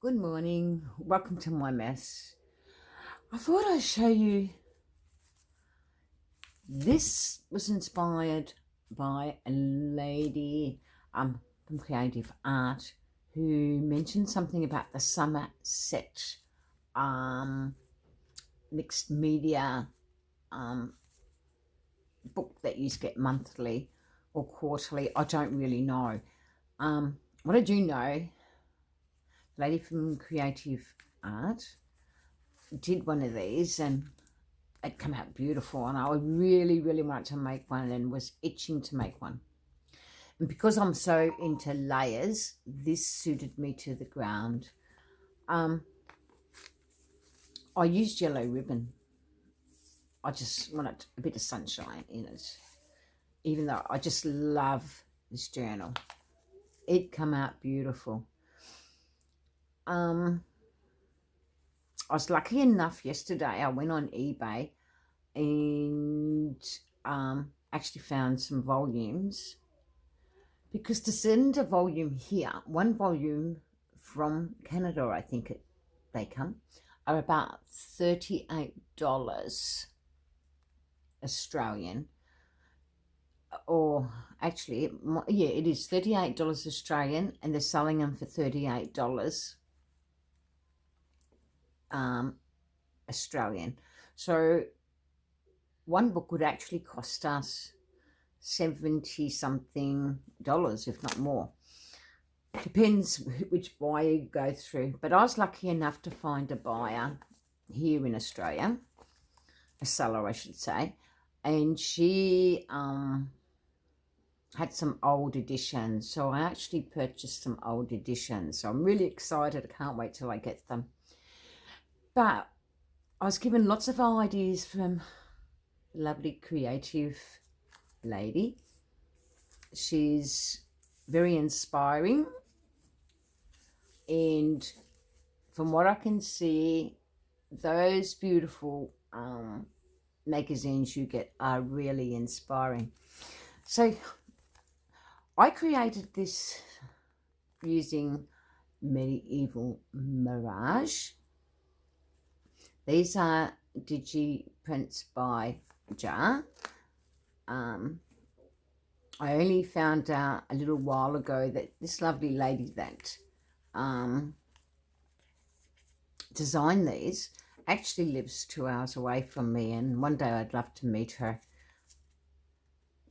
Good morning. Welcome to my mess. I thought I'd show you. This was inspired by a lady from Creative Art who mentioned something about the Somerset mixed media book that you get monthly or quarterly. I don't really know. What I do know, the lady from Creative Art did one of these and it came out beautiful, and I really wanted to make one and was itching to make one. And because I'm so into layers, this suited me to the ground. I used yellow ribbon. I just wanted a bit of sunshine in it, even though I just love this journal. It came out beautiful. I was lucky enough yesterday, I went on eBay and actually found some volumes, because to send a volume here, one volume from Canada, I think they come, are about $38 Australian, or actually, yeah, it is $38 Australian, and they're selling them for $38 Australian. So one book would actually cost us 70 something dollars, if not more. Depends which buyer you go through. But I was lucky enough to find a buyer here in Australia, a seller I should say, and she had some old editions. So I actually purchased some old editions. So I'm really excited. I can't wait till I get them. But I was given lots of ideas from the lovely creative lady. She's very inspiring, and from what I can see, those beautiful magazines you get are really inspiring. So I created this using Medieval Mirage. These are digi prints by Jar. I only found out a little while ago that this lovely lady that designed these actually lives 2 hours away from me, and one day I'd love to meet her.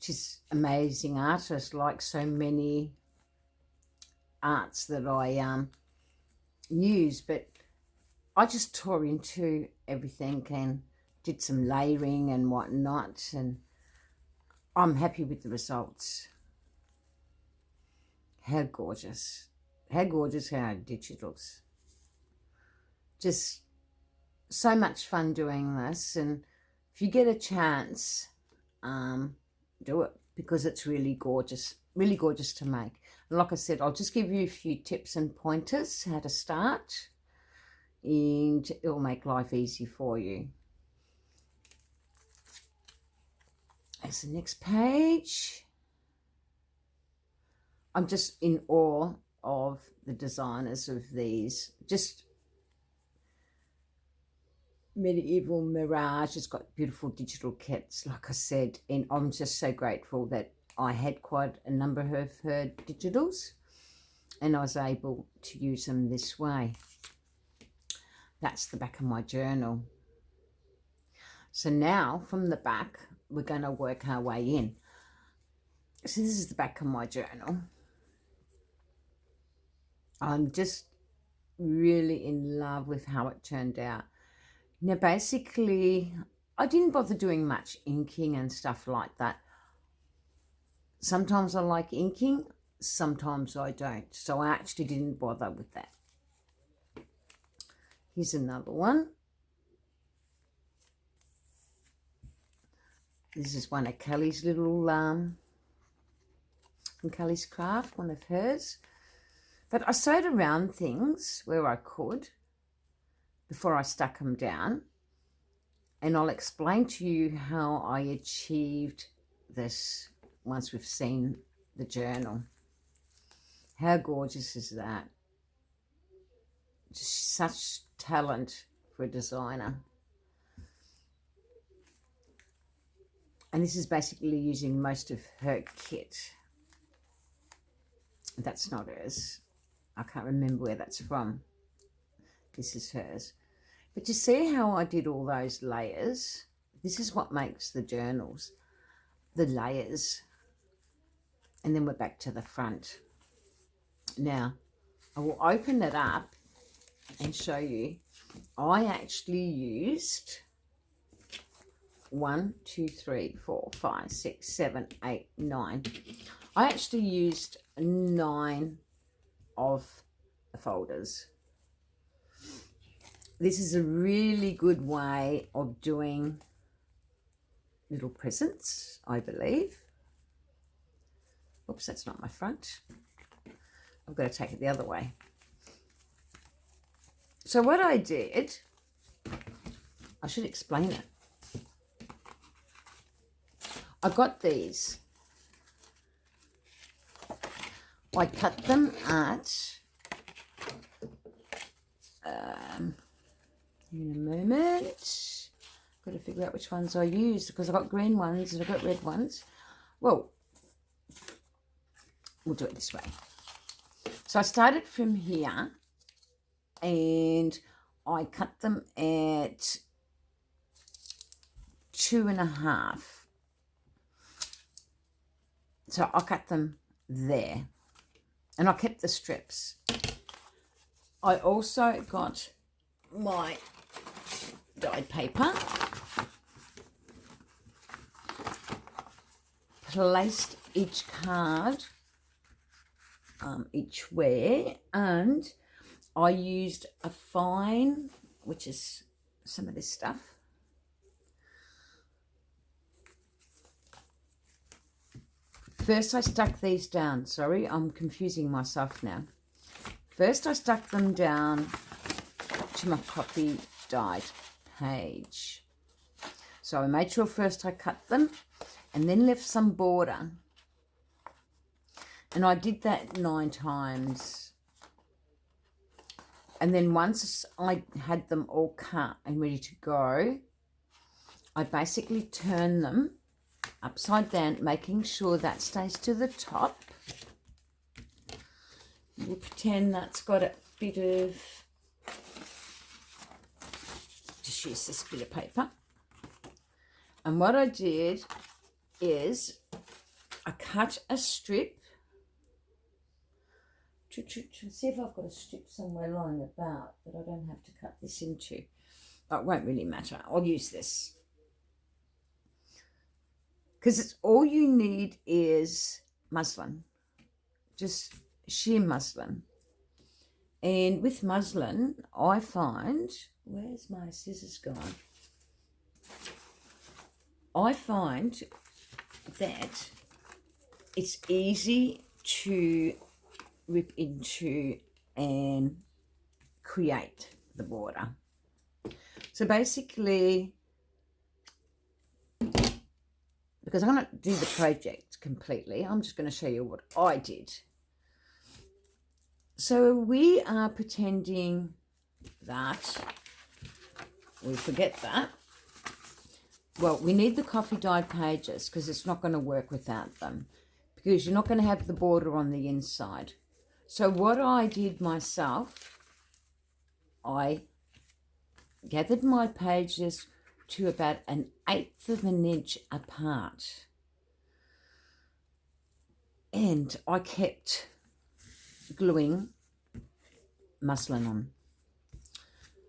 She's an amazing artist, like so many arts that I use, but I just tore into everything and did some layering and whatnot, and I'm happy with the results. How gorgeous. How gorgeous are digitals. Just so much fun doing this, and if you get a chance, do it, because it's really gorgeous to make. And like I said, I'll just give you a few tips and pointers how to start, and it'll make life easy for you. As the next page, I'm just in awe of the designers of these. Just Medieval Mirage has got beautiful digital kits, like I said, and I'm just so grateful that I had quite a number of her digitals and I was able to use them this way. That's the back of my journal. So now from the back, we're going to work our way in. So this is the back of my journal. I'm just really in love with how it turned out. Now, basically, I didn't bother doing much inking and stuff like that. Sometimes I like inking, sometimes I don't. So I actually didn't bother with that. Here's another one. This is one of Kelly's little, from Kelly's Craft, one of hers. But I sewed around things where I could before I stuck them down. And I'll explain to you how I achieved this once we've seen the journal. How gorgeous is that? Just such talent for a designer. And this is basically using most of her kit. That's not hers. I can't remember where that's from. This is hers. But you see how I did all those layers? This is what makes the journals, the layers. And then we're back to the front. Now, I will open it up and show you. I actually used 1, 2, 3, 4, 5, 6, 7, 8, 9. I actually used 9 of the folders. This is a really good way of doing little presents, I believe. Oops, that's not my front. I've got to take it the other way. So what I did, I should explain it. I got these. I cut them at, in a moment, got to figure out which ones I used because I've got green ones and I've got red ones. Well, we'll do it this way. So I started from here and I cut them at 2.5. So I cut them there and I kept the strips. I also got my dyed paper, placed each card each way, and I used a fine, which is some of this stuff. First I stuck these down. Sorry, I'm confusing myself now. First I stuck them down to my coffee dyed page. So I made sure first I cut them and then left some border. And I did that 9 times. And then once I had them all cut and ready to go, I basically turn them upside down, making sure that stays to the top. We'll pretend that's got a bit of, just use this bit of paper. And what I did is I cut a strip. To see if I've got a strip somewhere lying about that I don't have to cut this into. Oh, it won't really matter. I'll use this. Because it's all you need is muslin. Just sheer muslin. And with muslin, I find, where's my scissors gone? I find that it's easy to rip into and create the border. So basically, because I'm going to do the project completely, I'm just going to show you what I did. So we are pretending that we forget that. Well, we need the coffee dyed pages because it's not going to work without them, because you're not going to have the border on the inside. So what I did myself, I gathered my pages to about 1/8 of an inch apart. And I kept gluing muslin on.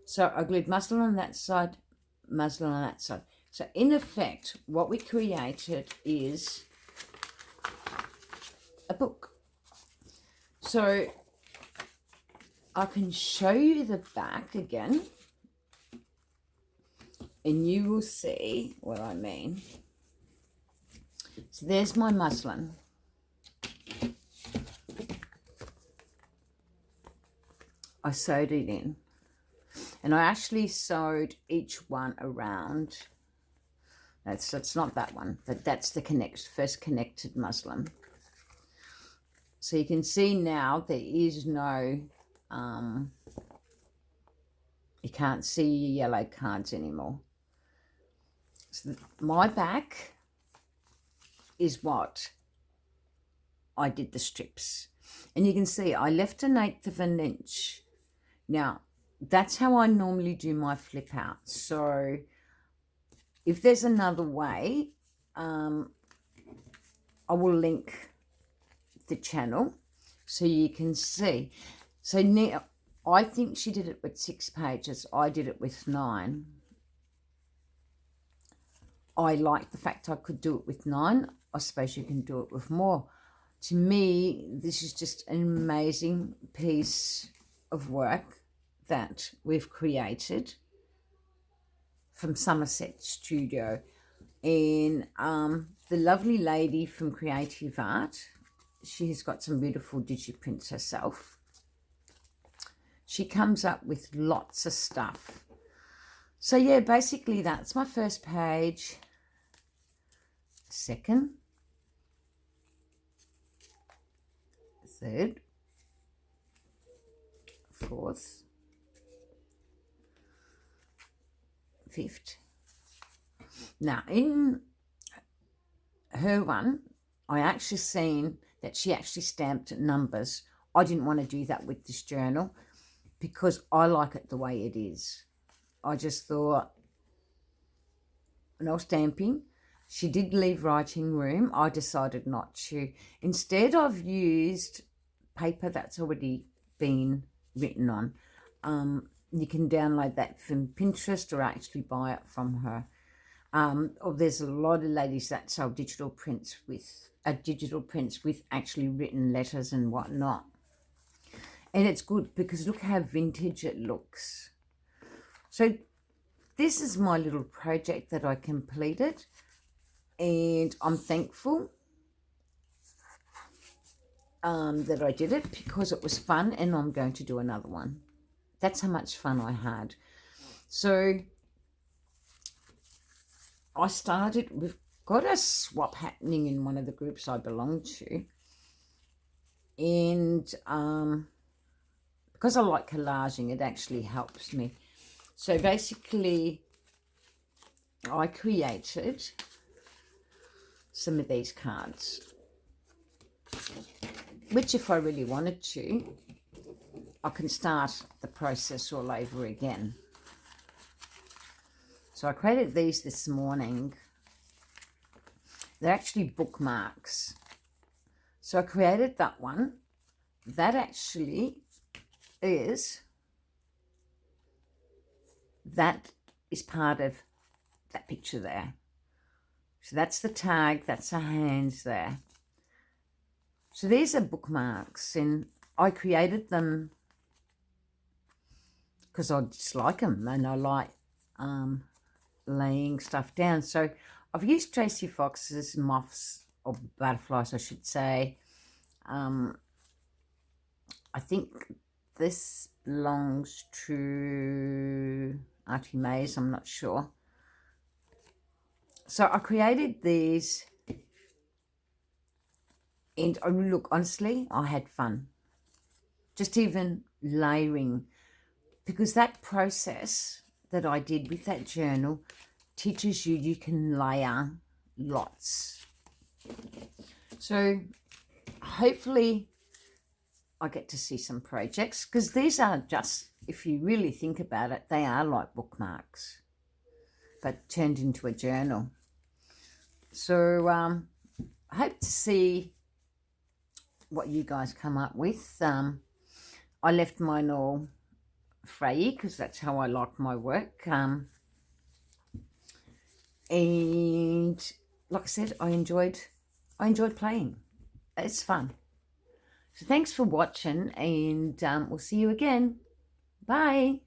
So I glued muslin on that side, muslin on that side. So in effect, what we created is a book. So I can show you the back again, and you will see what I mean. So there's my muslin. I sewed it in, and I actually sewed each one around. That's not that one, but that's the first connected muslin. So you can see now there is no You can't see your yellow cards anymore. So my back is what I did the strips. And you can see I left 1/8 of an inch. Now, that's how I normally do my flip out. So if there's another way, I will link the channel so you can see. So now, I think she did it with 6 pages. I did it with 9. I like the fact I could do it with 9. I suppose you can do it with more. To me, this is just an amazing piece of work that we've created from Somerset Studio. And the lovely lady from Creative Art, she has got some beautiful digiprints herself. She comes up with lots of stuff. So yeah, basically that's my first page, second, third, fourth, fifth. Now in her one, I actually seen that she actually stamped numbers. I didn't want to do that with this journal because I like it the way it is. I just thought, no stamping. She did leave writing room. I decided not to. Instead, I've used paper that's already been written on. You can download that from Pinterest or actually buy it from her. There's a lot of ladies that sell digital prints with actually written letters and whatnot. And it's good because look how vintage it looks. So this is my little project that I completed, and I'm thankful that I did it because it was fun, and I'm going to do another one. That's how much fun I had. So we've got a swap happening in one of the groups I belong to, and because I like collaging, it actually helps me. So basically, I created some of these cards, which if I really wanted to, I can start the process all over again. So I created these this morning. They're actually bookmarks. So I created that one. That actually is part of that picture there. So that's the tag, that's her hands there. So these are bookmarks, and I created them because I just like them, and I like laying stuff down. So I've used Tracy Fox's moths, or butterflies I should say. I think this belongs to Artie Mays, I'm not sure. So I created these, and look, honestly, I had fun. Just even layering, because that process that I did with that journal teaches you can layer lots. So hopefully I get to see some projects, because these are just, if you really think about it, they are like bookmarks, but turned into a journal. So I hope to see what you guys come up with. I left mine all frayy because that's how I like my work. And like I said, I enjoyed playing. It's fun. So thanks for watching, and we'll see you again. Bye.